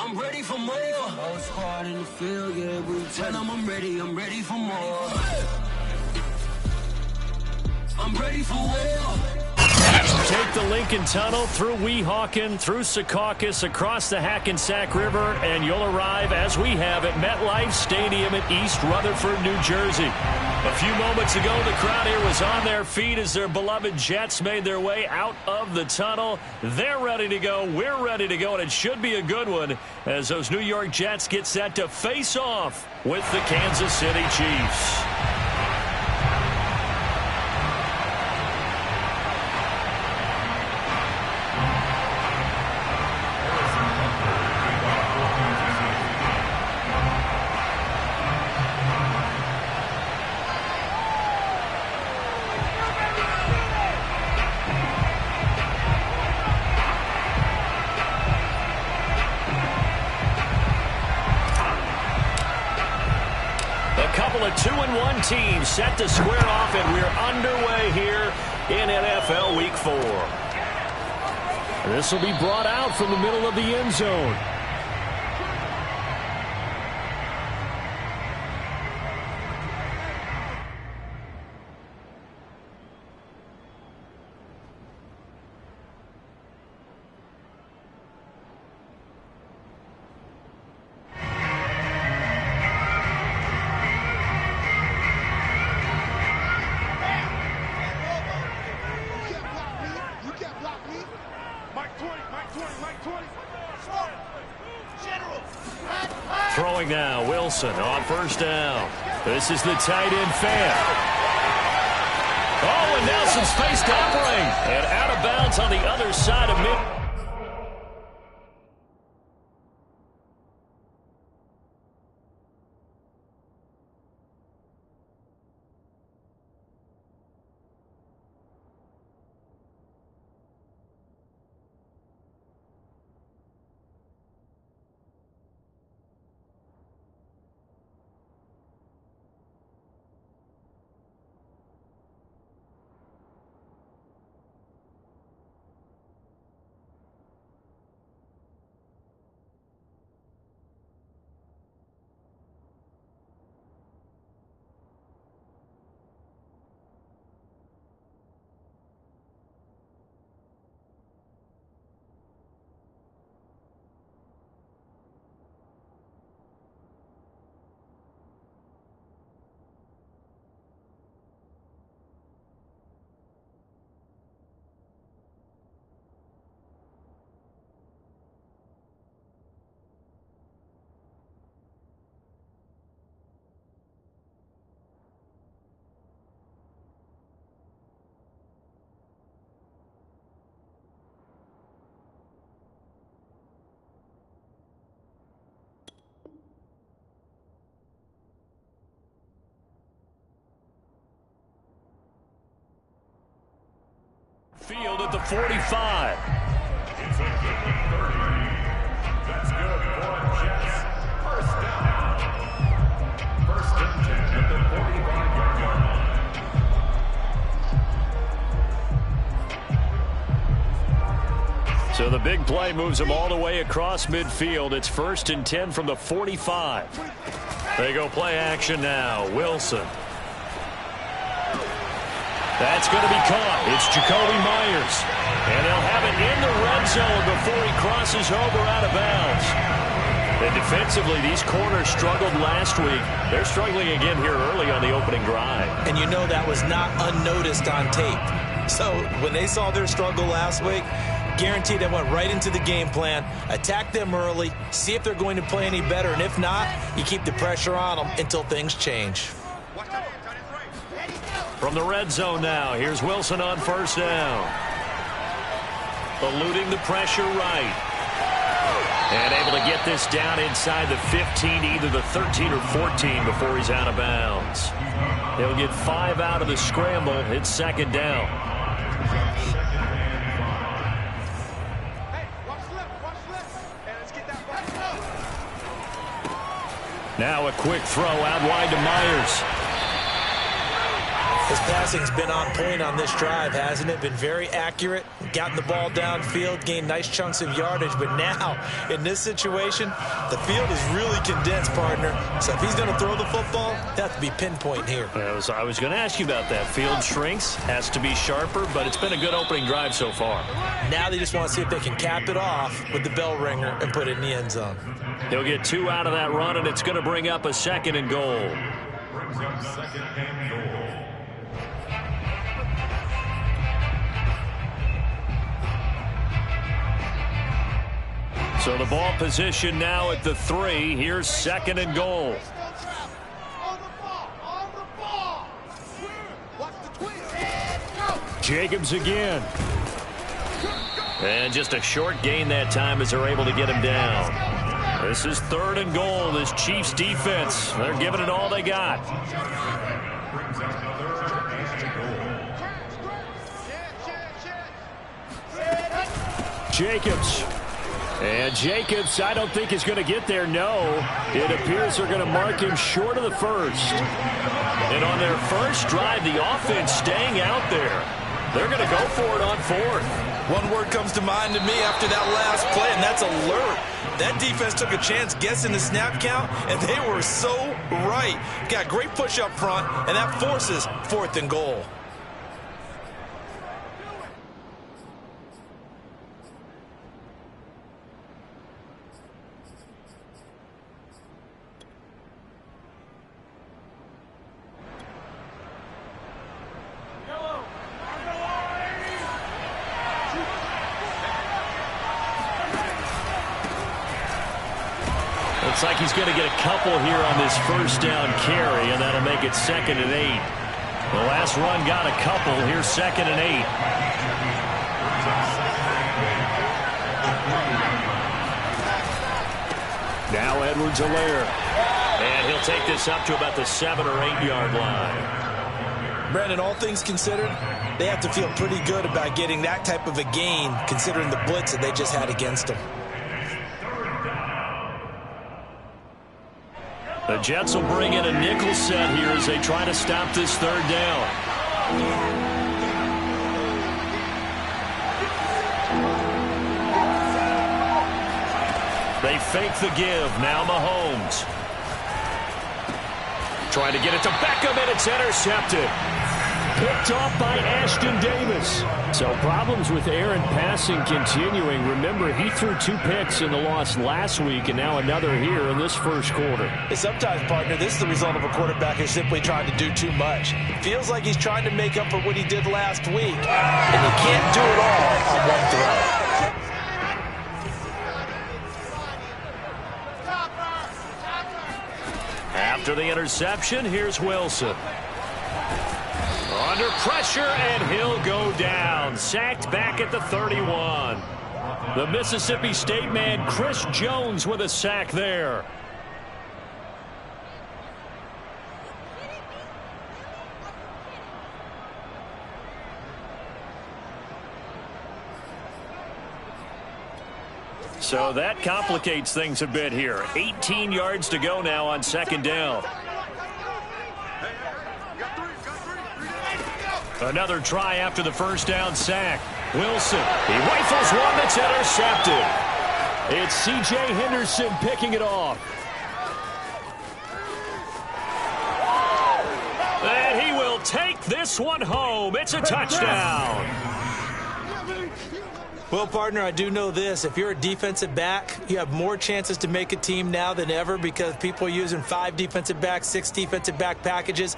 I'm ready for more. Whole squad in the field, yeah, we tell them I'm ready for more. I'm ready for war. Take the Lincoln Tunnel through Weehawken, through Secaucus, across the Hackensack River, and you'll arrive, as we have, at MetLife Stadium in East Rutherford, New Jersey. A few moments ago, the crowd here was on their feet as their beloved Jets made their way out of the tunnel. They're ready to go. We're ready to go, and it should be a good one as those New York Jets get set to face off with the Kansas City Chiefs. Of 2-1 teams set to square off, and we're underway here in NFL Week 4. This will be brought out from the middle of the end zone. Throwing now, Wilson on first down. This is the tight end fan. Oh, and now some space tackling. And out of bounds on the other side of mid. Field at the 45. It's a good 30. That's good for Jets. First down. First and 10 at the 45-yard line. So the big play moves them all the way across midfield. It's first and 10 from the 45. They go play action now. Wilson. That's going to be caught. It's Jakobi Meyers. And they'll have it in the red zone before he crosses over out of bounds. And defensively, these corners struggled last week. They're struggling again here early on the opening drive. And you know that was not unnoticed on tape. So when they saw their struggle last week, guaranteed they went right into the game plan, attack them early, see if they're going to play any better. And if not, you keep the pressure on them until things change. From the red zone now, here's Wilson on first down. Eluding the pressure right. And able to get this down inside the 15, either the 13 or 14 before he's out of bounds. He'll get 5 out of the scramble. It's second down. Now a quick throw out wide to Meyers. His passing's been on point on this drive, hasn't it? Been very accurate, gotten the ball downfield, gained nice chunks of yardage. But now, in this situation, the field is really condensed, partner. So if he's going to throw the football, they have to be pinpoint here. I was going to ask you about that. Field shrinks, has to be sharper, but it's been a good opening drive so far. Now they just want to see if they can cap it off with the bell ringer and put it in the end zone. He'll get 2 out of that run, and it's going to bring up a 2nd and goal. Brings up 2nd and goal. So the ball position now at the 3. Here's 2nd and goal. Jacobs again. And just a short gain that time as they're able to get him down. This is 3rd and goal. This Chiefs defense, they're giving it all they got. Jacobs. And Jacobs, I don't think is going to get there. No. It appears they're going to mark him short of the first. And on their first drive, the offense staying out there. They're going to go for it on 4th. One word comes to mind to me after that last play, and that's alert. That defense took a chance guessing the snap count, and they were so right. Got great push up front, and that forces 4th and goal. Looks like he's going to get a couple here on this first down carry, and that'll make it 2nd and 8. The last run got a couple. Here's 2nd and 8. Now Edwards-Helaire. And he'll take this up to about the 7 or 8 yard line. Brandon, all things considered, they have to feel pretty good about getting that type of a gain considering the blitz that they just had against them. The Jets will bring in a nickel set here as they try to stop this 3rd down. They fake the give. Now Mahomes. Trying to get it to Beckham, and it's intercepted. Picked off by Ashton Davis. So problems with Aaron passing continuing. Remember, he threw 2 picks in the loss last week, and now another here in this first quarter. Sometimes, partner, this is the result of a quarterback who's simply trying to do too much. Feels like he's trying to make up for what he did last week, and he can't do it all on one throw. After the interception, here's Wilson. Under pressure, and he'll go down. Sacked back at the 31. The Mississippi State man, Chris Jones, with a sack there. So that complicates things a bit here. 18 yards to go now on 2nd down. Another try after the first down sack. Wilson, he rifles one that's intercepted. It's C.J. Henderson picking it off. And he will take this one home. It's a touchdown. Well, partner, I do know this. If you're a defensive back, you have more chances to make a team now than ever because people are using 5 defensive backs, 6 defensive back packages.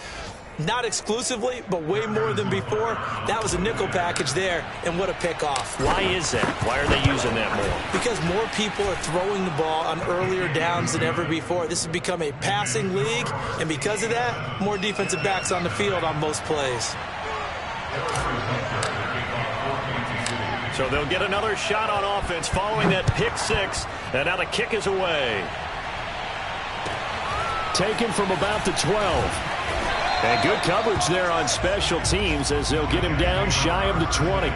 Not exclusively, but way more than before. That was a nickel package there, and what a pickoff. Why is that? Why are they using that more? Because more people are throwing the ball on earlier downs than ever before. This has become a passing league, and because of that, more defensive backs on the field on most plays. So they'll get another shot on offense following that pick 6, and now the kick is away. Taken from about the 12. And good coverage there on special teams as they'll get him down shy of the 20.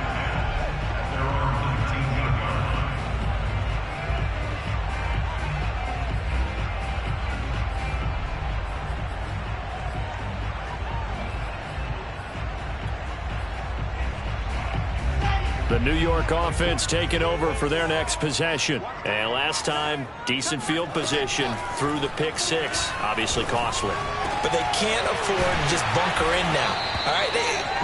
The New York offense taking over for their next possession. And last time, decent field position through the pick six. Obviously costly. But they can't afford to just bunker in now. All right,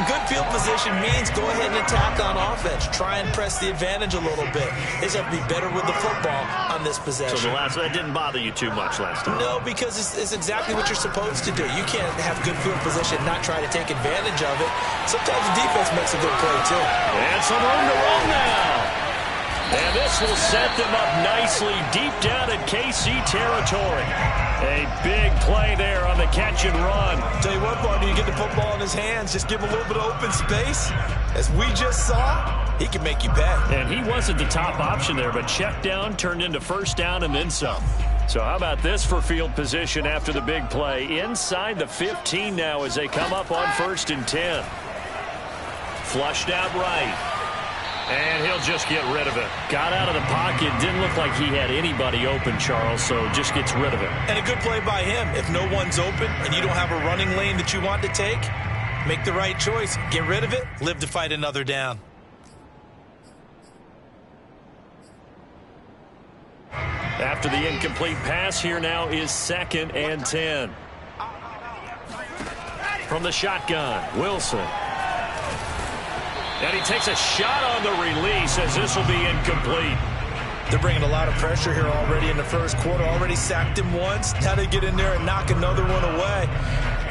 good field position means go ahead and attack on offense. Try and press the advantage a little bit. They just have to be better with the football on this possession. So that didn't bother you too much last time? No, because it's exactly what you're supposed to do. You can't have good field position and not try to take advantage of it. Sometimes the defense makes a good play, too. And some room to run now. And this will set them up nicely deep down in KC territory. A big play there on the catch and run. Tell you what, Barney, you get the football in his hands, just give him a little bit of open space. As we just saw, he can make you pay. And he wasn't the top option there, but check down turned into first down and then some. So how about this for field position after the big play? Inside the 15 now as they come up on 1st and 10. Flushed out right. And he'll just get rid of it. Got out of the pocket. Didn't look like he had anybody open, Charles, so just gets rid of it. And a good play by him. If no one's open and you don't have a running lane that you want to take, make the right choice. Get rid of it. Live to fight another down. After the incomplete pass, here now is 2nd and 10. From the shotgun, Wilson. And he takes a shot on the release as this will be incomplete. They're bringing a lot of pressure here already in the first quarter. Already sacked him once. Now they get in there and knock another one away.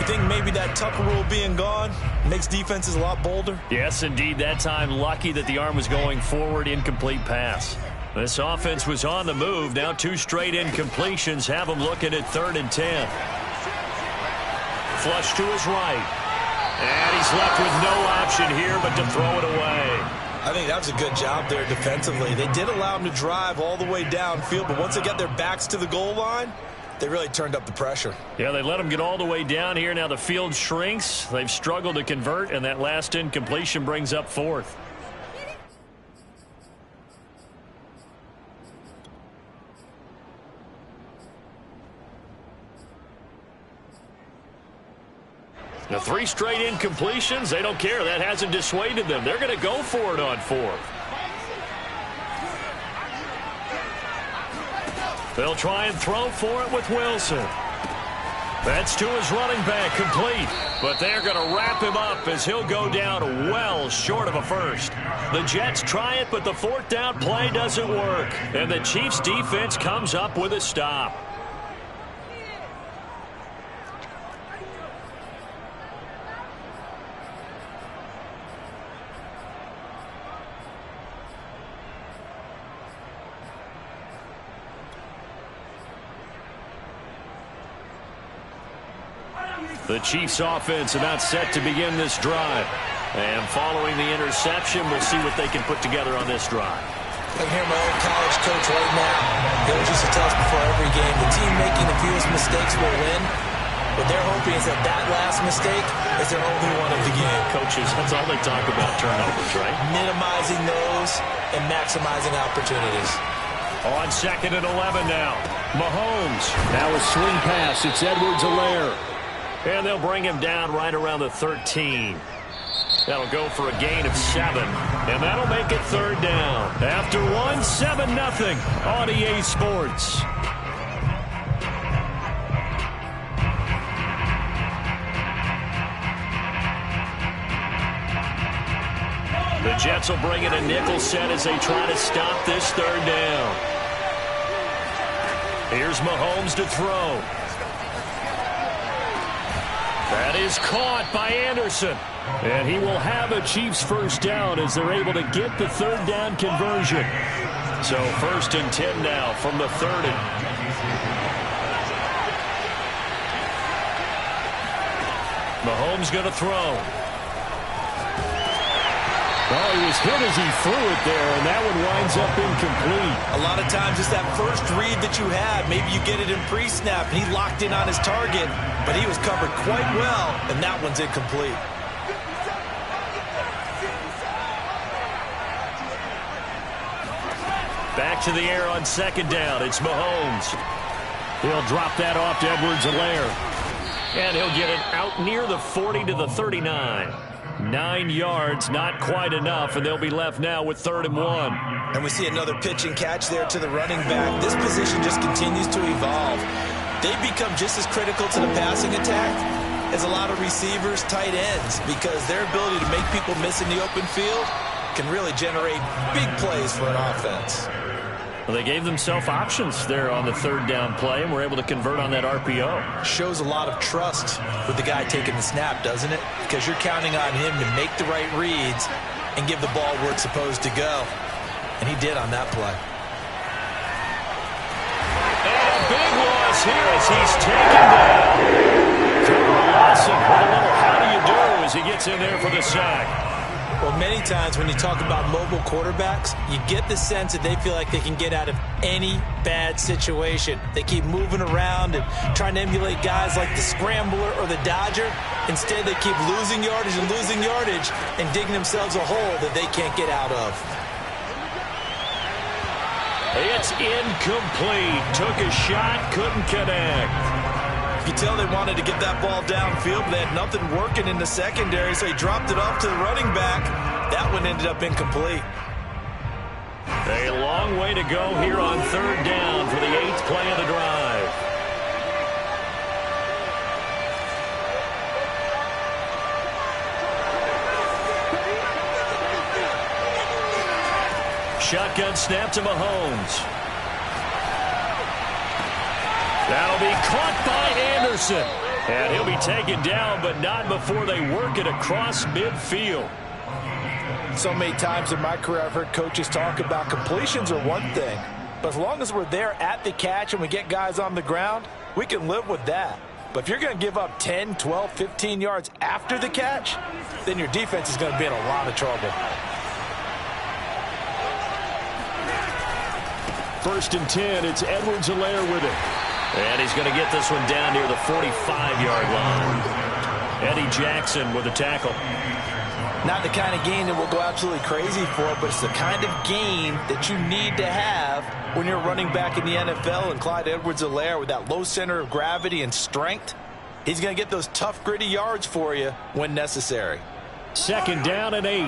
You think maybe that Tucker rule being gone makes defenses a lot bolder? Yes, indeed. That time lucky that the arm was going forward. Incomplete pass. This offense was on the move. Now 2 straight incompletions have them looking at 3rd and 10. Flush to his right. And he's left with no option here but to throw it away. I think that was a good job there defensively. They did allow him to drive all the way downfield, but once they got their backs to the goal line, they really turned up the pressure. Yeah, they let him get all the way down here. Now the field shrinks. They've struggled to convert, and that last incompletion brings up 4th. Now 3 straight incompletions, they don't care. That hasn't dissuaded them. They're going to go for it on 4th. They'll try and throw for it with Wilson. That's to his running back, complete. But they're going to wrap him up as he'll go down well short of a first. The Jets try it, but the 4th down play doesn't work. And the Chiefs' defense comes up with a stop. The Chiefs offense about set to begin this drive. And following the interception, we'll see what they can put together on this drive. I can hear my old college coach right now. He always used to tell us before every game, the team making the fewest mistakes will win. What they're hoping is that last mistake is their only one of the game. Coaches, that's all they talk about, turnovers, right? Minimizing those and maximizing opportunities. On 2nd and 11 now. Mahomes. Now a swing pass. It's Edwards-Helaire. And they'll bring him down right around the 13. That'll go for a gain of 7. And that'll make it 3rd down. After 1, 7-0 on EA Sports. The Jets will bring in a nickel set as they try to stop this 3rd down. Here's Mahomes to throw. That is caught by Anderson. And he will have a Chiefs first down as they're able to get the 3rd down conversion. So 1st and 10 now from the 30. Mahomes going to throw. Oh, he was hit as he threw it there, and that one winds up incomplete. A lot of times it's that first read that you have. Maybe you get it in pre-snap, and he locked in on his target, but he was covered quite well, and that one's incomplete. Back to the air on 2nd down. It's Mahomes. He'll drop that off to Edwards-Helaire. And he'll get it out near the 40 to the 39. 9 yards, not quite enough, and they'll be left now with 3rd and 1. And we see another pitch and catch there to the running back. This position just continues to evolve. They become just as critical to the passing attack as a lot of receivers, tight ends, because their ability to make people miss in the open field can really generate big plays for an offense. Well, they gave themselves options there on the 3rd down play and were able to convert on that RPO. Shows a lot of trust with the guy taking the snap, doesn't it? Because you're counting on him to make the right reads and give the ball where it's supposed to go. And he did on that play. And a big loss here as he's taken down. Lawson with a little how do you do as he gets in there for the sack. Well, many times when you talk about mobile quarterbacks, you get the sense that they feel like they can get out of any bad situation. They keep moving around and trying to emulate guys like the Scrambler or the Dodger. Instead, they keep losing yardage and digging themselves a hole that they can't get out of. It's incomplete. Took a shot, couldn't connect. You can tell they wanted to get that ball downfield, but they had nothing working in the secondary, so he dropped it off to the running back. That one ended up incomplete. A long way to go here on 3rd down for the 8th play of the drive. Shotgun snap to Mahomes. That'll be caught by Anderson. And he'll be taken down, but not before they work it across midfield. So many times in my career I've heard coaches talk about completions are one thing, but as long as we're there at the catch and we get guys on the ground, we can live with that. But if you're going to give up 10, 12, 15 yards after the catch, then your defense is going to be in a lot of trouble. 1st and 10, it's Edwards-Helaire with it. And he's going to get this one down near the 45-yard line. Eddie Jackson with a tackle. Not the kind of game that we'll go absolutely crazy for, but it's the kind of game that you need to have when you're running back in the NFL. And Clyde Edwards-Helaire, with that low center of gravity and strength, he's going to get those tough, gritty yards for you when necessary. 2nd down and 8.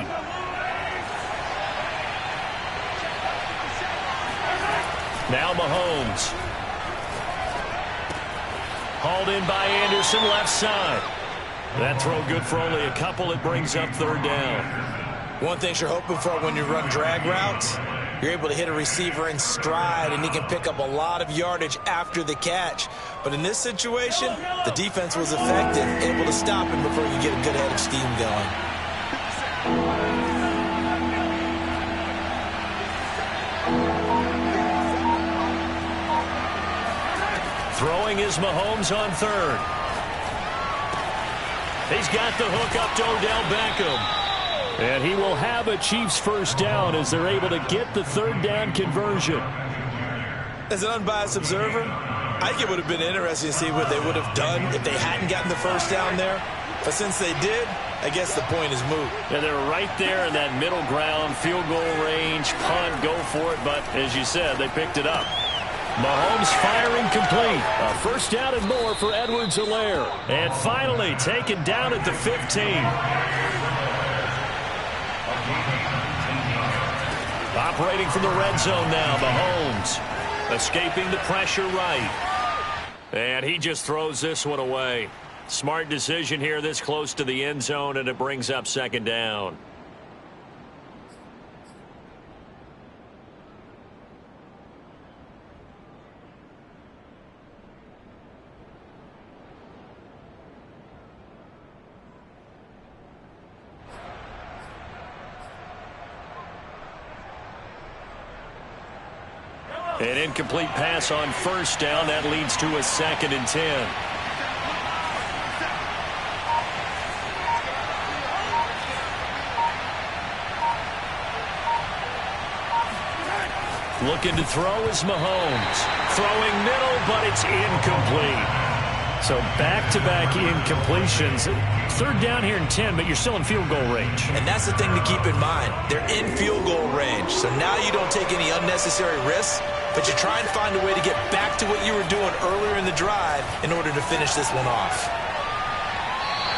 Now Mahomes. Hauled in by Anderson, left side. That throw good for only a couple. It brings up 3rd down. One thing you're hoping for when you run drag routes, you're able to hit a receiver in stride, and he can pick up a lot of yardage after the catch. But in this situation, the defense was effective, able to stop him before you get a good head of steam going. Throwing is Mahomes on 3rd. He's got the hook up to Odell Beckham. And he will have a Chiefs 1st down as they're able to get the 3rd down conversion. As an unbiased observer, I think it would have been interesting to see what they would have done if they hadn't gotten the 1st down there. But since they did, I guess the point is moot. Yeah, they're right there in that middle ground, field goal range, punt, go for it. But as you said, they picked it up. Mahomes firing complete. A 1st down and more for Edwards-Helaire. And finally taken down at the 15. Operating from the red zone now, Mahomes. Escaping the pressure right. And he just throws this one away. Smart decision here this close to the end zone, and it brings up 2nd down. An incomplete pass on 1st down. That leads to a 2nd and 10. Looking to throw is Mahomes. Throwing middle, but it's incomplete. So back-to-back incompletions. 3rd down here in 10, but you're still in field goal range. And that's the thing to keep in mind. They're in field goal range. So now you don't take any unnecessary risks, but you try and find a way to get back to what you were doing earlier in the drive in order to finish this one off.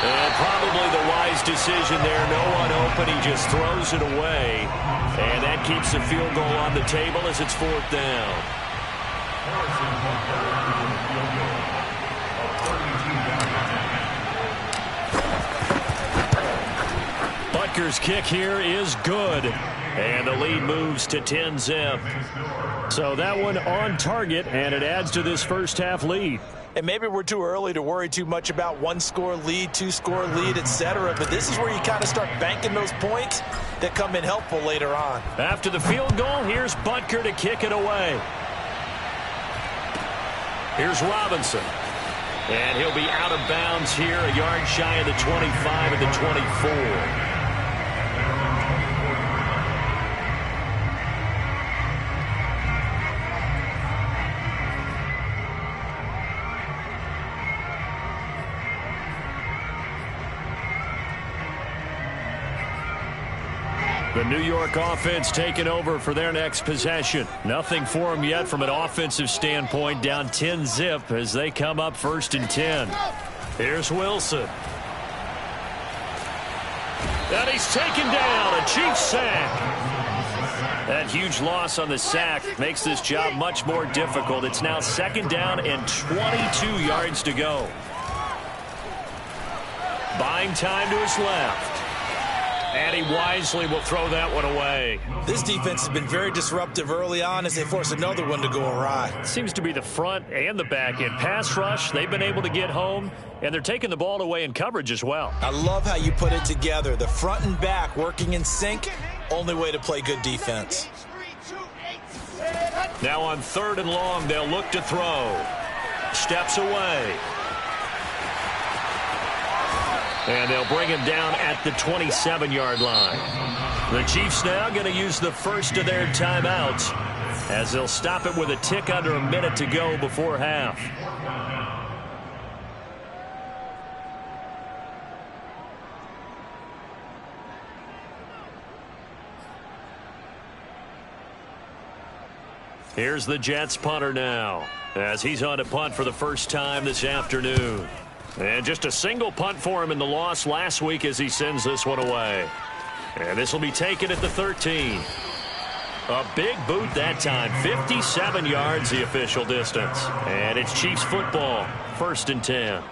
And probably the wise decision there. No one open. He just throws it away. And that keeps the field goal on the table as it's 4th down. Butker's kick here is good. And the lead moves to 10-zip. So that one on target, and it adds to this first half lead. And maybe we're too early to worry too much about 1-score lead, 2-score lead, etc. But this is where you kind of start banking those points that come in helpful later on. After the field goal, here's Butker to kick it away. Here's Robinson. And he'll be out of bounds here, a yard shy of the 25 and the 24. The New York offense taking over for their next possession. Nothing for them yet from an offensive standpoint. Down 10-zip as they come up 1st and 10. Here's Wilson. And he's taken down. A Chiefs sack. That huge loss on the sack makes this job much more difficult. It's now 2nd down and 22 yards to go. Buying time to his left. And he wisely will throw that one away. This defense has been very disruptive early on as they force another one to go awry. Seems to be the front and the back end. Pass rush, they've been able to get home, and they're taking the ball away in coverage as well. I love how you put it together. The front and back working in sync, only way to play good defense. Now on 3rd and long, they'll look to throw. Steps away. And they'll bring him down at the 27-yard line. The Chiefs now going to use the first of their timeouts as they'll stop it with a tick under a minute to go before half. Here's the Jets punter now as he's on to punt for the first time this afternoon. And just a single punt for him in the loss last week as he sends this one away. And this will be taken at the 13. A big boot that time. 57 yards the official distance. And it's Chiefs football. 1st and 10.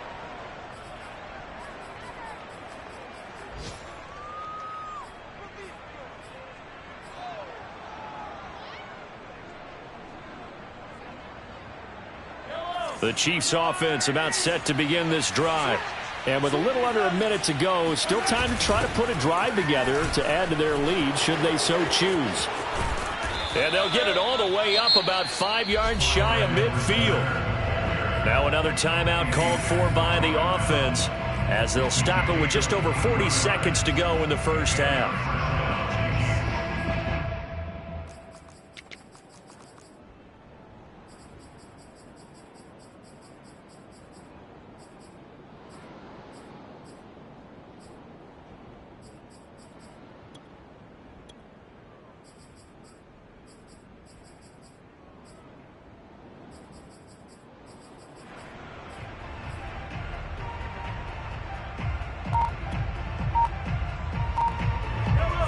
The Chiefs offense about set to begin this drive. And with a little under a minute to go, still time to try to put a drive together to add to their lead should they so choose. And they'll get it all the way up about 5 yards shy of midfield. Now another timeout called for by the offense as they'll stop it with just over 40 seconds to go in the first half.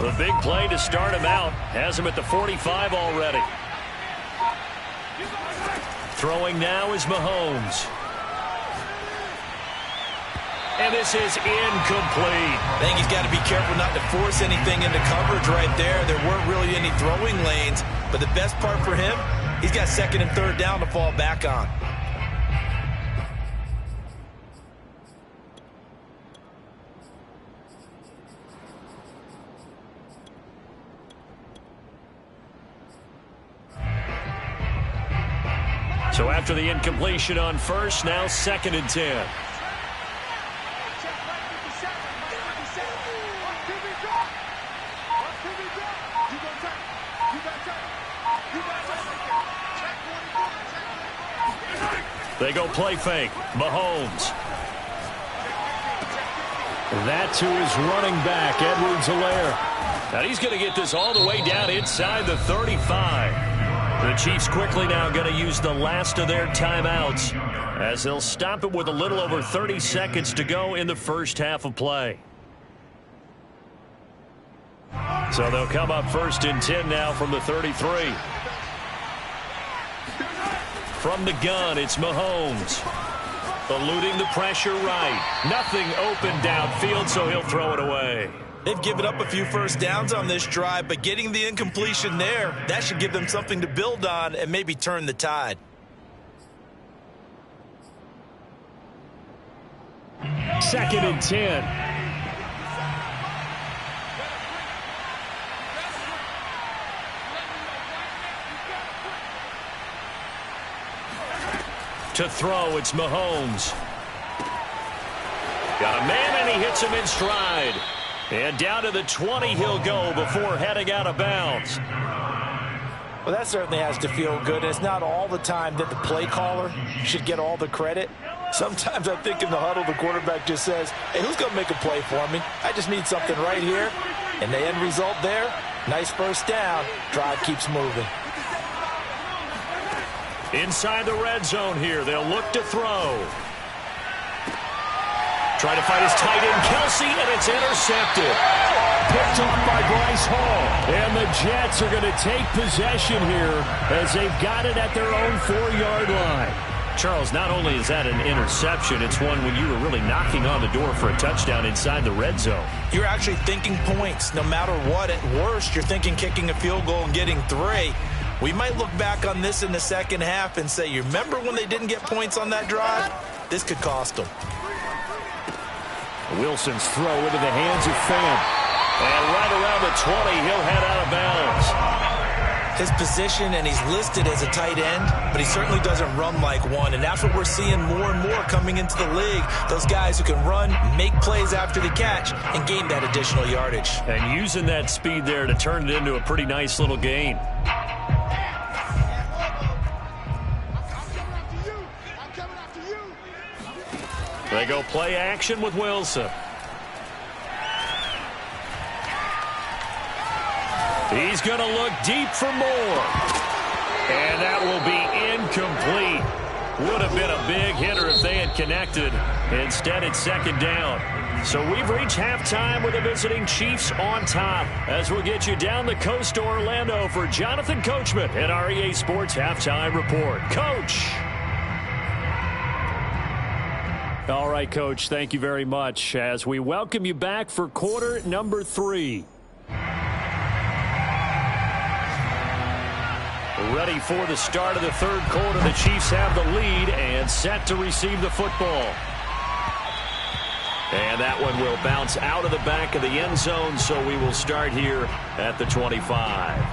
The big play to start him out has him at the 45 already. Throwing now is Mahomes. And this is incomplete. I think he's got to be careful not to force anything into coverage right there. There weren't really any throwing lanes, but the best part for him, he's got 2nd and 3rd down to fall back on. So after the incompletion on first, now 2nd and 10. They go play fake. Mahomes. That to his running back, Edwards-Helaire. Now he's going to get this all the way down inside the 35. The Chiefs quickly now going to use the last of their timeouts as they'll stop it with a little over 30 seconds to go in the first half of play. So they'll come up 1st and 10 now from the 33. From the gun, it's Mahomes. Eluding the pressure right. Nothing open downfield, so he'll throw it away. They've given up a few first downs on this drive, but getting the incompletion there, that should give them something to build on and maybe turn the tide. Second and 10. To throw, it's Mahomes. Got a man, and he hits him in stride. And down to the 20 he'll go before heading out of bounds. Well, that certainly has to feel good. It's not all the time that the play caller should get all the credit. Sometimes I think in the huddle, the quarterback just says, hey, who's going to make a play for me? I just need something right here. And the end result there, nice first down. Drive keeps moving. Inside the red zone here, they'll look to throw. Trying to find his tight end, Kelsey, and it's intercepted. Picked off by Bryce Hall. And the Jets are going to take possession here as they've got it at their own 4-yard line. Charles, not only is that an interception, it's one when you were really knocking on the door for a touchdown inside the red zone. You're actually thinking points. No matter what, at worst, you're thinking kicking a field goal and getting 3. We might look back on this in the second half and say, you remember when they didn't get points on that drive? This could cost them. Wilson's throw into the hands of Fant. And right around the 20, he'll head out of bounds. His position, and he's listed as a tight end, but he certainly doesn't run like one, and that's what we're seeing more and more coming into the league. Those guys who can run, make plays after the catch, and gain that additional yardage. And using that speed there to turn it into a pretty nice little gain. They go play action with Wilson. He's going to look deep for more. And that will be incomplete. Would have been a big hitter if they had connected. Instead, it's second down. So we've reached halftime with the visiting Chiefs on top. As we'll get you down the coast to Orlando for Jonathan Coachman at our EA Sports Halftime Report. Coach. All right, Coach, thank you very much as we welcome you back for quarter number 3. Ready for the start of the third quarter. The Chiefs have the lead and set to receive the football. And that one will bounce out of the back of the end zone, so we will start here at the 25.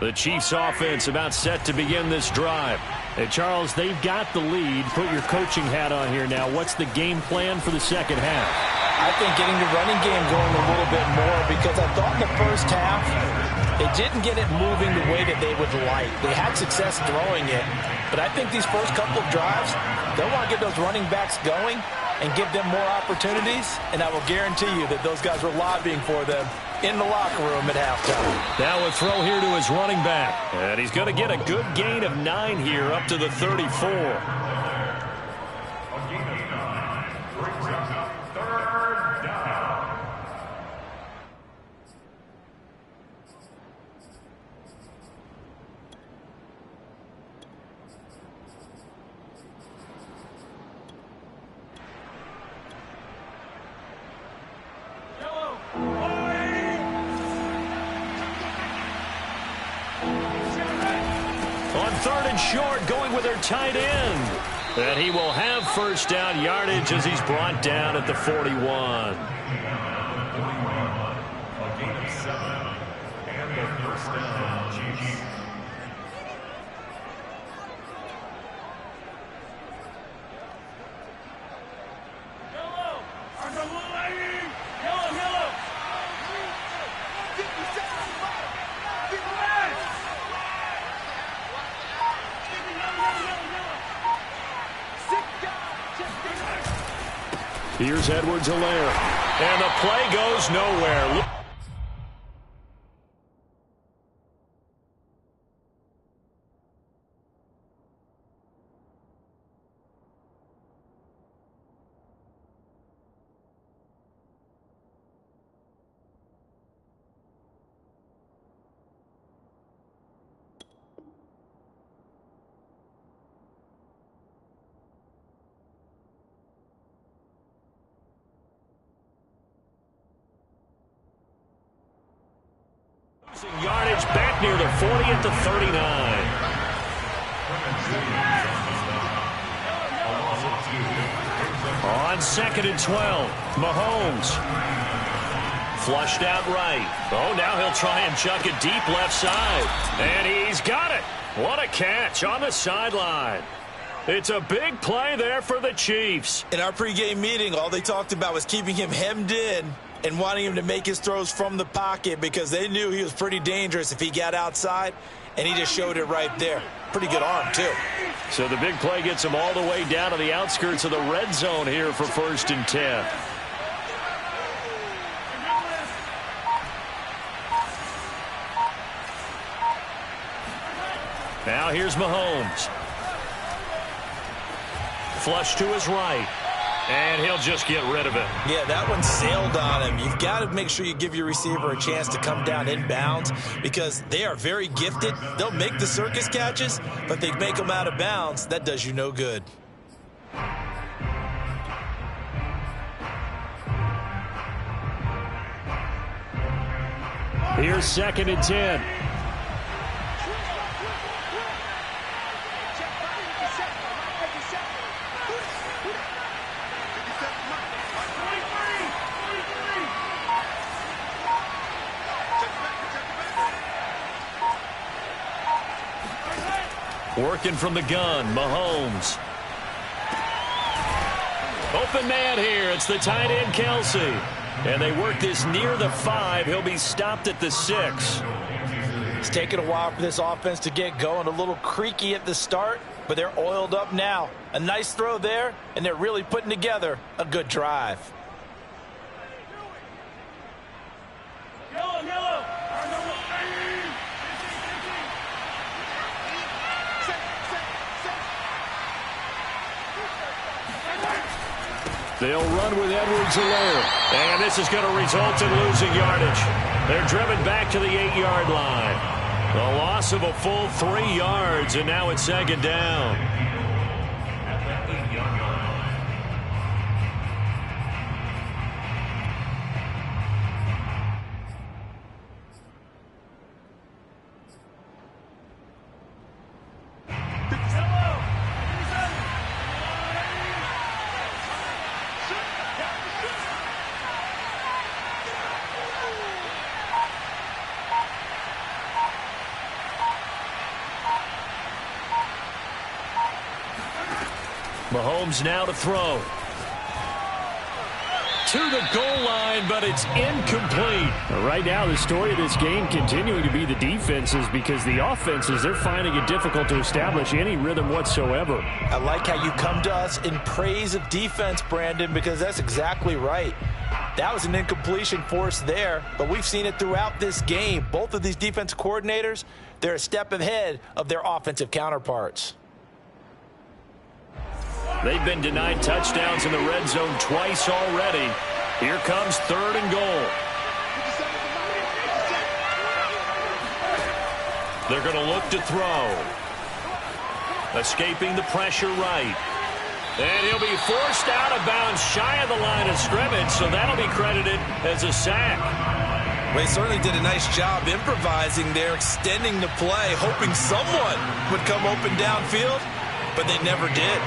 The Chiefs offense about set to begin this drive. Hey, Charles, they've got the lead. Put your coaching hat on here now. What's the game plan for the second half? I think getting the running game going a little bit more, because I thought in the first half they didn't get it moving the way that they would like. They had success throwing it, but I think these first couple of drives, they'll want to get those running backs going and give them more opportunities, and I will guarantee you that those guys were lobbying for them in the locker room at halftime. Now a throw here to his running back, and he's going to get a good gain of 9 here up to the 34. Third and short, going with their tight end. And he will have first down yardage as he's brought down at the 41. A gain of 7. And the first down, Chiefs. Here's Edwards-Helaire. And the play goes nowhere. Yardage back near the 40 at the 39. On 2nd and 12, Mahomes. Flushed out right. Oh, now he'll try and chuck it deep left side. And he's got it. What a catch on the sideline. It's a big play there for the Chiefs. In our pregame meeting, all they talked about was keeping him hemmed in and wanting him to make his throws from the pocket because they knew he was pretty dangerous if he got outside, and he just showed it right there. Pretty good arm, too. So the big play gets him all the way down to the outskirts of the red zone here for 1st and 10. Now here's Mahomes. Flush to his right. And he'll just get rid of it. Yeah, that one sailed on him. You've got to make sure you give your receiver a chance to come down inbounds because they are very gifted. They'll make the circus catches, but they make them out of bounds. That does you no good. Here's 2nd and 10. Working from the gun, Mahomes. Open man here. It's the tight end, Kelsey. And they work this near the 5. He'll be stopped at the 6. It's taken a while for this offense to get going. A little creaky at the start, but they're oiled up now. A nice throw there, and they're really putting together a good drive. They'll run with Edwards-Helaire. And this is going to result in losing yardage. They're driven back to the 8-yard line. The loss of a full 3 yards, and now it's 2nd down. Mahomes now to throw. To the goal line, but it's incomplete. Right now, the story of this game continuing to be the defenses because the offenses, they're finding it difficult to establish any rhythm whatsoever. I like how you come to us in praise of defense, Brandon, because that's exactly right. That was an incompletion forced there, but we've seen it throughout this game. Both of these defense coordinators, they're a step ahead of their offensive counterparts. They've been denied touchdowns in the red zone twice already. Here comes 3rd and goal. They're going to look to throw. Escaping the pressure right. And he'll be forced out of bounds shy of the line of scrimmage, so that'll be credited as a sack. Well, he certainly did a nice job improvising there, extending the play, hoping someone would come open downfield, but they never did.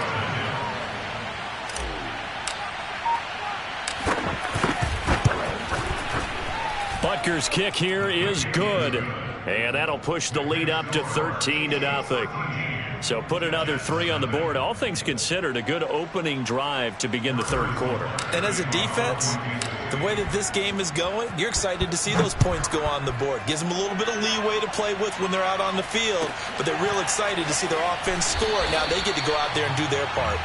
Butker's kick here is good. And that'll push the lead up to 13-0. So put another 3 on the board. All things considered, a good opening drive to begin the 3rd quarter. And as a defense, the way that this game is going, you're excited to see those points go on the board. Gives them a little bit of leeway to play with when they're out on the field, but they're real excited to see their offense score. Now they get to go out there and do their part.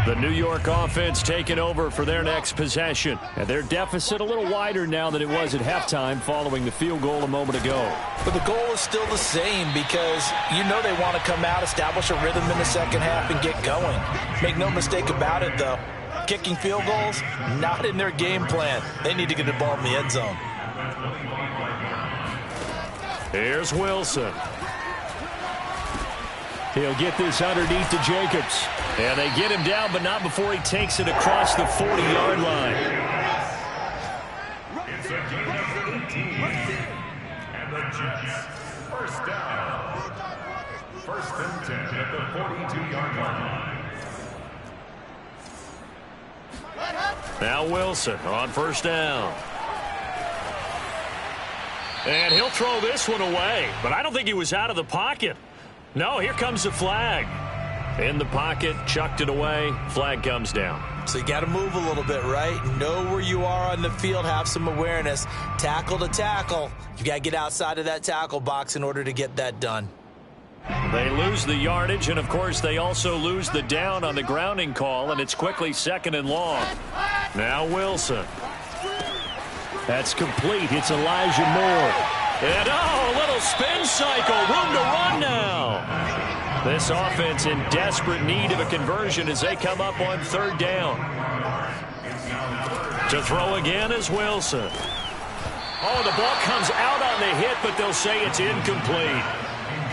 The New York offense taking over for their next possession. And their deficit a little wider now than it was at halftime following the field goal a moment ago. But the goal is still the same because you know they want to come out, establish a rhythm in the second half, and get going. Make no mistake about it, though. Kicking field goals, not in their game plan. They need to get the ball in the end zone. Here's Wilson. He'll get this underneath to Jacobs. And they get him down, but not before he takes it across the 40-yard line. It's a gain of 18. And the Jets, first down. First and 10 at the 42-yard line. Now Wilson on first down. And he'll throw this one away, but I don't think he was out of the pocket. No, here comes the flag. In the pocket, chucked it away, flag comes down. So you got to move a little bit, right? Know where you are on the field, have some awareness. Tackle to tackle. You got to get outside of that tackle box in order to get that done. They lose the yardage, and of course they also lose the down on the grounding call, and it's quickly 2nd and long. Now Wilson. That's complete. It's Elijah Moore. And a little spin cycle. Room to run now. This offense in desperate need of a conversion as they come up on 3rd down. To throw again is Wilson. Oh, the ball comes out on the hit, but they'll say it's incomplete.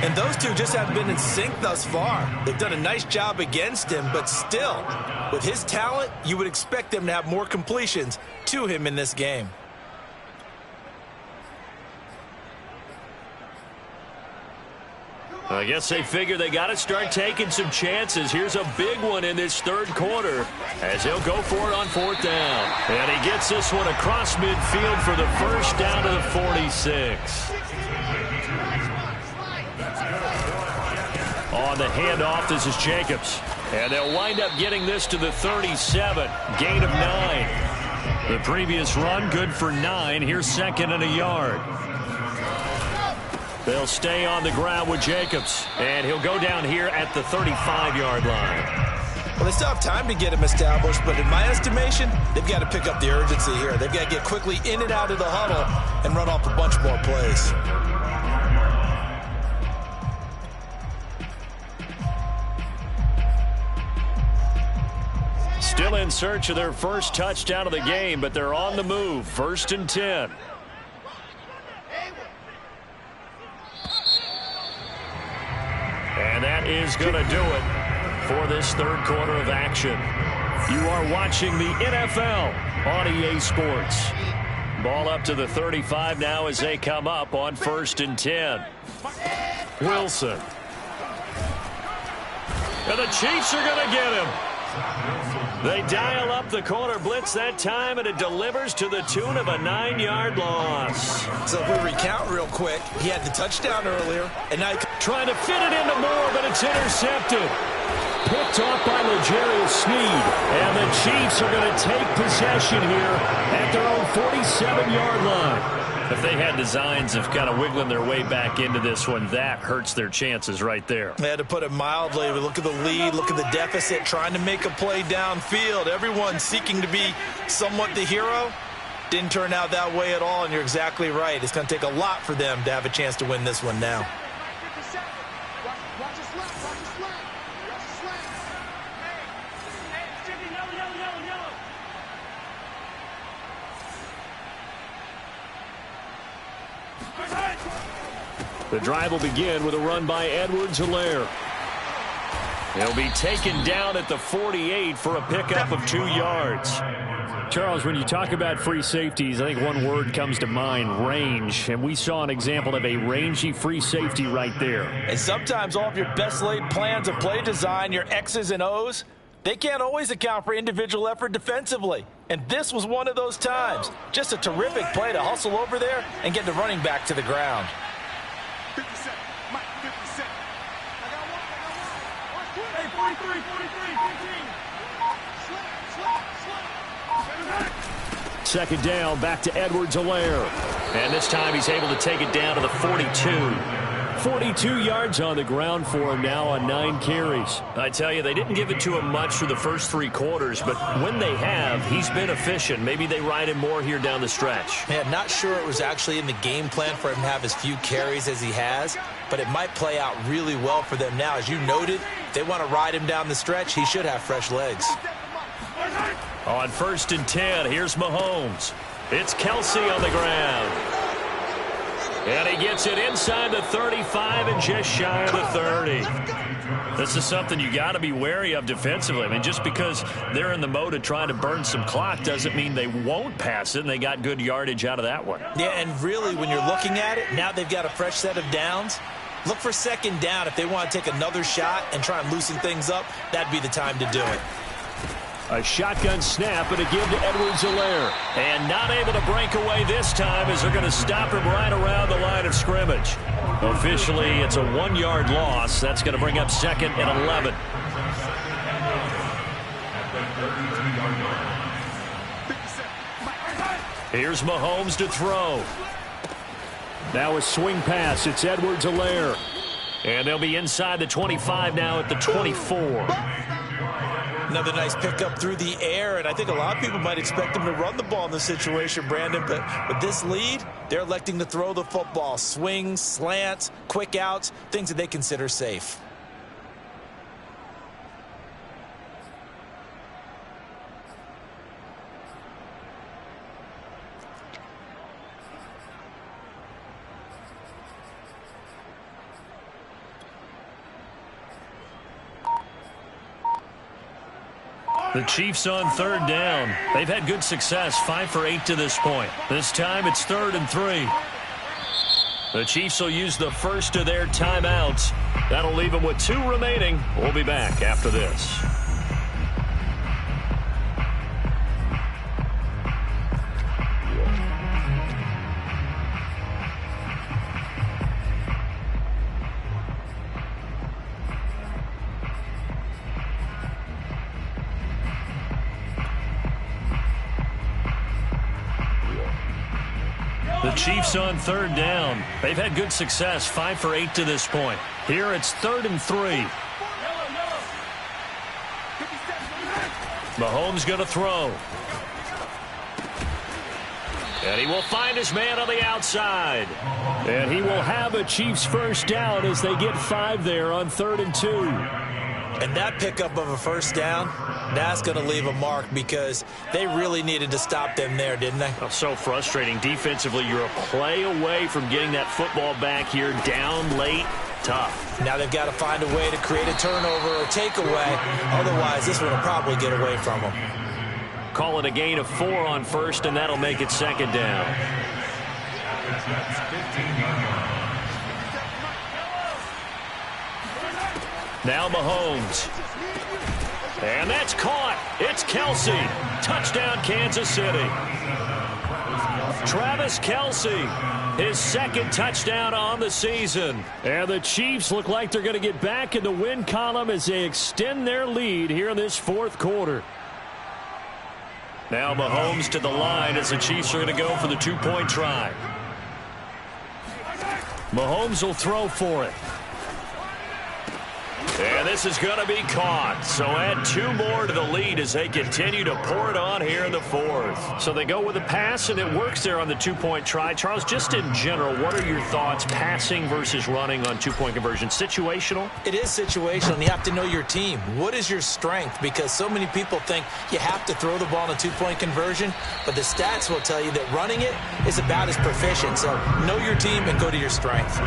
And those two just haven't been in sync thus far. They've done a nice job against him, but still, with his talent, you would expect them to have more completions to him in this game. I guess they figure they got to start taking some chances. Here's a big one in this 3rd quarter as he'll go for it on 4th down. And he gets this one across midfield for the first down to the 46. On the handoff, this is Jacobs. And they'll wind up getting this to the 37. Gain of 9. The previous run, good for 9. Here's 2nd and a yard. They'll stay on the ground with Jacobs. And he'll go down here at the 35-yard line. Well, they still have time to get him established, but in my estimation, they've got to pick up the urgency here. They've got to get quickly in and out of the huddle and run off a bunch more plays. Still in search of their first touchdown of the game, but they're on the move. 1st and 10. And that is going to do it for this 3rd quarter of action. You are watching the NFL on EA Sports. Ball up to the 35 now as they come up on 1st and 10. Wilson. And the Chiefs are going to get him. They dial up the corner blitz that time, and it delivers to the tune of a 9-yard loss. So if we recount real quick, he had the touchdown earlier, and now trying to fit it into Moore, but it's intercepted. Picked off by L'Jarius Sneed, and the Chiefs are going to take possession here at their own 47-yard line. If they had designs of kind of wiggling their way back into this one, that hurts their chances right there. They had to put it mildly. Look at the lead, look at the deficit, trying to make a play downfield. Everyone seeking to be somewhat the hero. Didn't turn out that way at all, and you're exactly right. It's going to take a lot for them to have a chance to win this one now. The drive will begin with a run by Edwards-Helaire. He'll be taken down at the 48 for a pickup of 2 yards. Charles, when you talk about free safeties, I think one word comes to mind, range. And we saw an example of a rangy free safety right there. And sometimes all of your best laid plans of play design, your X's and O's, they can't always account for individual effort defensively. And this was one of those times. Just a terrific play to hustle over there and get the running back to the ground. 50 cent. Mike, 50 cent. I got one. Hey, 43, 43, 15. Second down, back to Edwards-Helaire. And this time he's able to take it down to the 42. 42 yards on the ground for him now on 9 carries. I tell you, they didn't give it to him much for the first 3 quarters, but when they have, he's been efficient. Maybe they ride him more here down the stretch. Yeah, not sure it was actually in the game plan for him to have as few carries as he has, but it might play out really well for them now. As you noted, if they want to ride him down the stretch, he should have fresh legs. On 1st and 10, here's Mahomes. It's Kelsey on the ground. And he gets it inside the 35 and just shy of the 30. This is something you got to be wary of defensively. I mean, just because they're in the mode of trying to burn some clock doesn't mean they won't pass it, and they got good yardage out of that one. Yeah, and really, when you're looking at it, now they've got a fresh set of downs. Look for 2nd down. If they want to take another shot and try and loosen things up, that'd be the time to do it. A shotgun snap and a give to Edwards-Helaire. And not able to break away this time as they're going to stop him right around the line of scrimmage. Officially, it's a 1-yard loss. That's going to bring up 2nd and 11. Here's Mahomes to throw. Now a swing pass. It's Edwards-Helaire. And they'll be inside the 25 now at the 24. Another nice pickup through the air, and I think a lot of people might expect him to run the ball in this situation, Brandon, but with this lead, they're electing to throw the football. Swings, slants, quick outs, things that they consider safe. The Chiefs on 3rd down. They've had good success, 5 for 8 to this point. This time it's 3rd and 3. The Chiefs will use the first of their timeouts. That'll leave them with 2 remaining. We'll be back after this. The Chiefs on 3rd down. They've had good success, 5 for 8 to this point. Here it's 3rd and 3. Mahomes going to throw. And he will find his man on the outside. And he will have a Chiefs first down as they get 5 there on 3rd and 2. And that pickup of a first down, that's going to leave a mark because they really needed to stop them there, didn't they? Oh, so frustrating. Defensively, you're a play away from getting that football back here down late. Tough. Now they've got to find a way to create a turnover or takeaway. Otherwise, this one will probably get away from them. Call it a gain of 4 on 1st, and that'll make it 2nd down. Now Mahomes. And that's caught. It's Kelsey. Touchdown, Kansas City. Travis Kelsey, his 2nd touchdown on the season. And the Chiefs look like they're going to get back in the win column as they extend their lead here in this 4th quarter. Now Mahomes to the line as the Chiefs are going to go for the 2-point try. Mahomes will throw for it. And this is going to be caught. So add 2 more to the lead as they continue to pour it on here in the 4th. So they go with a pass, and it works there on the 2-point try. Charles, just in general, what are your thoughts passing versus running on 2-point conversion? Situational? It is situational, and you have to know your team. What is your strength? Because so many people think you have to throw the ball in a 2-point conversion, but the stats will tell you that running it is about as proficient. So know your team and go to your strength.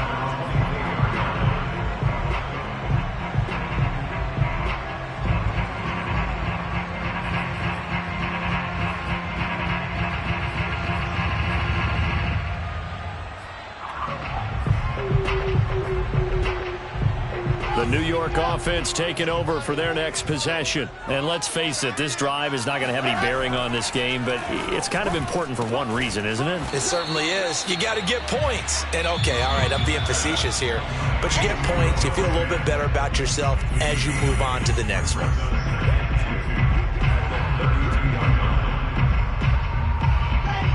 The New York offense taking over for their next possession. And let's face it, this drive is not going to have any bearing on this game, but it's kind of important for one reason, isn't it? It certainly is. You got to get points. And, okay, all right, I'm being facetious here. But you get points, you feel a little bit better about yourself as you move on to the next one.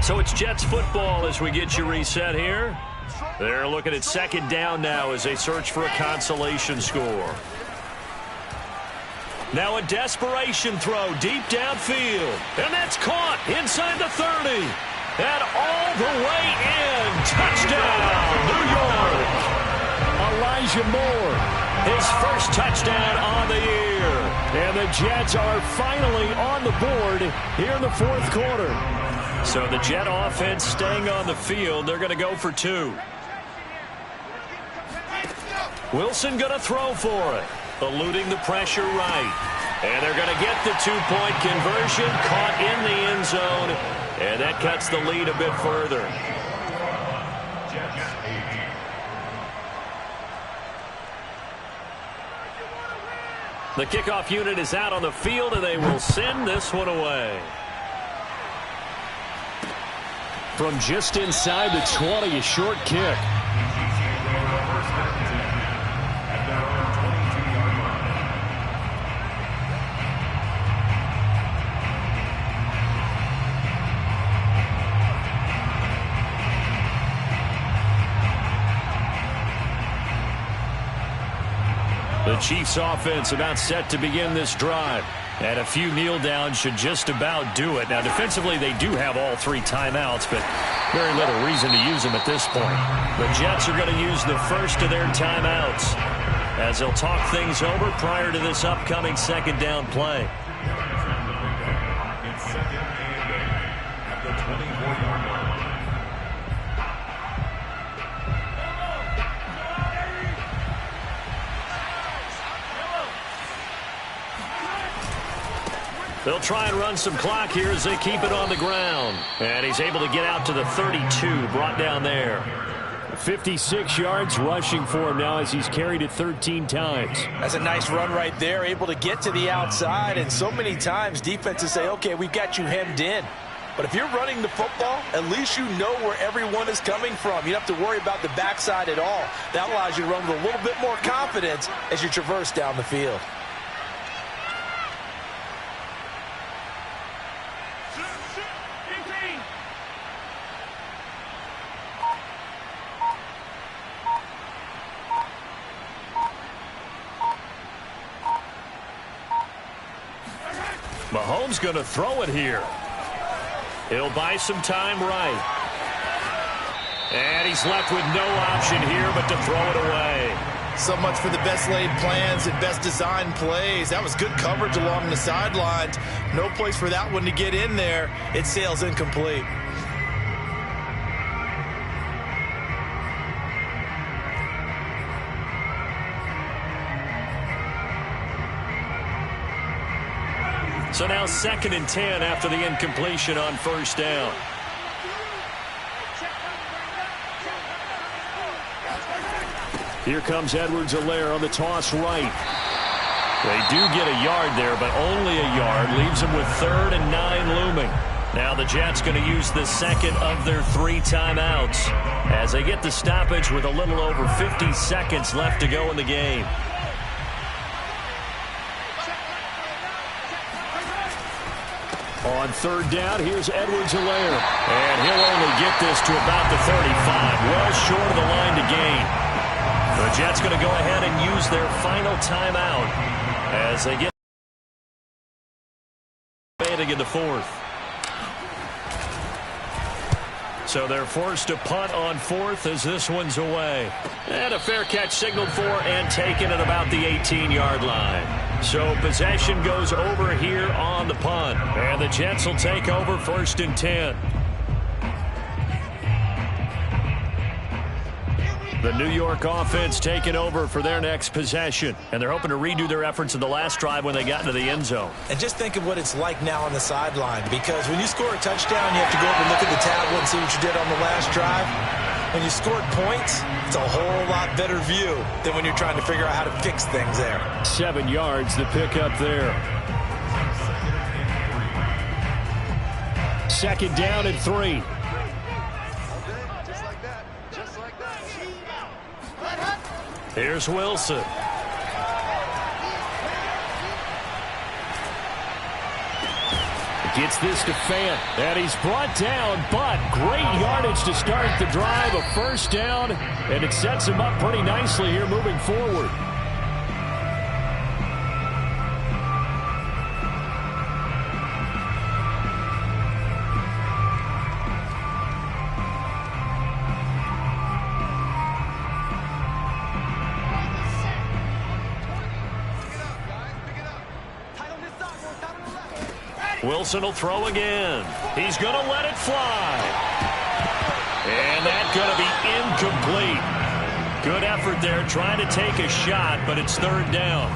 So it's Jets football as we get you reset here. They're looking at second down now as they search for a consolation score. Now a desperation throw deep downfield. And that's caught inside the 30. And all the way in. Touchdown, New York. Elijah Moore. His first touchdown on the year. And the Jets are finally on the board here in the fourth quarter. So the Jet offense staying on the field. They're going to go for 2. Wilson going to throw for it. Eluding the pressure right. And they're going to get the 2-point conversion. Caught in the end zone. And that cuts the lead a bit further. The kickoff unit is out on the field, and they will send this one away. From just inside the 20, a short kick. The Chiefs offense about set to begin this drive. And a few kneel downs should just about do it. Now defensively they do have all 3 timeouts, but very little reason to use them at this point. The Jets are going to use the first of their timeouts as they'll talk things over prior to this upcoming second down play. It's second and 8 at the 24-yard line. They'll try and run some clock here as they keep it on the ground. And he's able to get out to the 32, brought down there. 56 yards rushing for him now as he's carried it 13 times. That's a nice run right there, able to get to the outside. And so many times defenses say, okay, we've got you hemmed in. But if you're running the football, at least you know where everyone is coming from. You don't have to worry about the backside at all. That allows you to run with a little bit more confidence as you traverse down the field. Mahomes going to throw it here. He'll buy some time right. And he's left with no option here but to throw it away. So much for the best laid plans and best designed plays. That was good coverage along the sidelines. No place for that one to get in there. It sails incomplete. So now 2nd and 10 after the incompletion on first down. Here comes Edwards-Helaire on the toss right. They do get a yard there, but only a yard. Leaves them with 3rd and 9 looming. Now the Jets going to use the second of their 3 timeouts as they get the stoppage with a little over 50 seconds left to go in the game. On 3rd down, here's Edwards-Helaire. And he'll only get this to about the 35. Well short of the line to gain. The Jets going to go ahead and use their final timeout as they get in the 4th. So they're forced to punt on 4th as this one's away. And a fair catch signaled for and taken at about the 18-yard line. So possession goes over here on the punt. And the Jets will take over 1st and 10. The New York offense taking over for their next possession. And they're hoping to redo their efforts in the last drive when they got into the end zone. And just think of what it's like now on the sideline. Because when you score a touchdown, you have to go up and look at the tablet and see what you did on the last drive. When you scored points, it's a whole lot better view than when you're trying to figure out how to fix things there. 7 yards, the pickup there. 2nd down and 3. Here's Wilson. Gets this to Fant, and he's brought down, but great yardage to start the drive, a first down, and it sets him up pretty nicely here moving forward. Wilson will throw again. He's going to let it fly. And that's going to be incomplete. Good effort there trying to take a shot, but it's third down.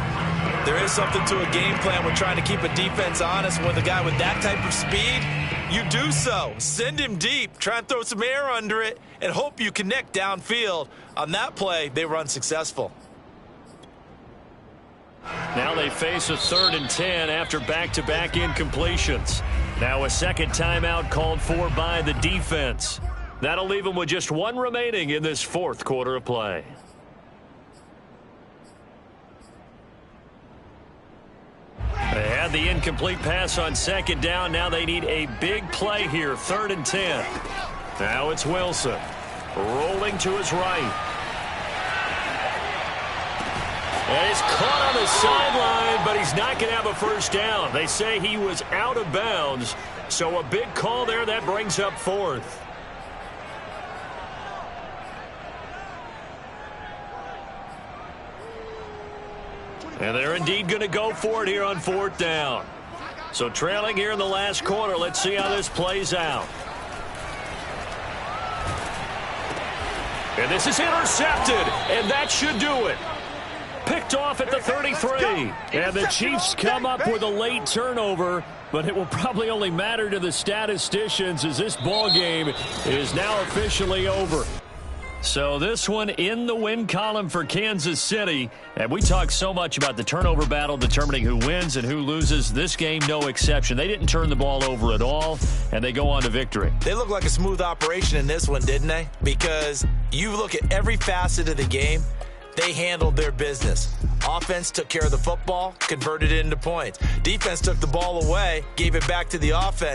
There is something to a game plan with trying to keep a defense honest. With a guy with that type of speed, you do so. Send him deep. Try and throw some air under it and hope you connect downfield. On that play, they were unsuccessful. Now they face a 3rd and 10 after back-to-back incompletions. Now a second timeout called for by the defense. That'll leave them with just one remaining in this fourth quarter of play. They had the incomplete pass on second down. Now they need a big play here, 3rd and 10. Now it's Wilson rolling to his right. And he's caught on the sideline, but he's not going to have a first down. They say he was out of bounds, so a big call there. That brings up 4th. And they're indeed going to go for it here on 4th down. So trailing here in the last quarter. Let's see how this plays out. And this is intercepted, and that should do it. Picked off at the 33. And the Chiefs come up with a late turnover, but it will probably only matter to the statisticians as this ball game is now officially over. So this one in the win column for Kansas City. And we talk so much about the turnover battle determining who wins and who loses. This game, no exception. They didn't turn the ball over at all, and they go on to victory. They look like a smooth operation in this one, didn't they? Because you look at every facet of the game, they handled their business. Offense took care of the football, converted it into points. Defense took the ball away, gave it back to the offense.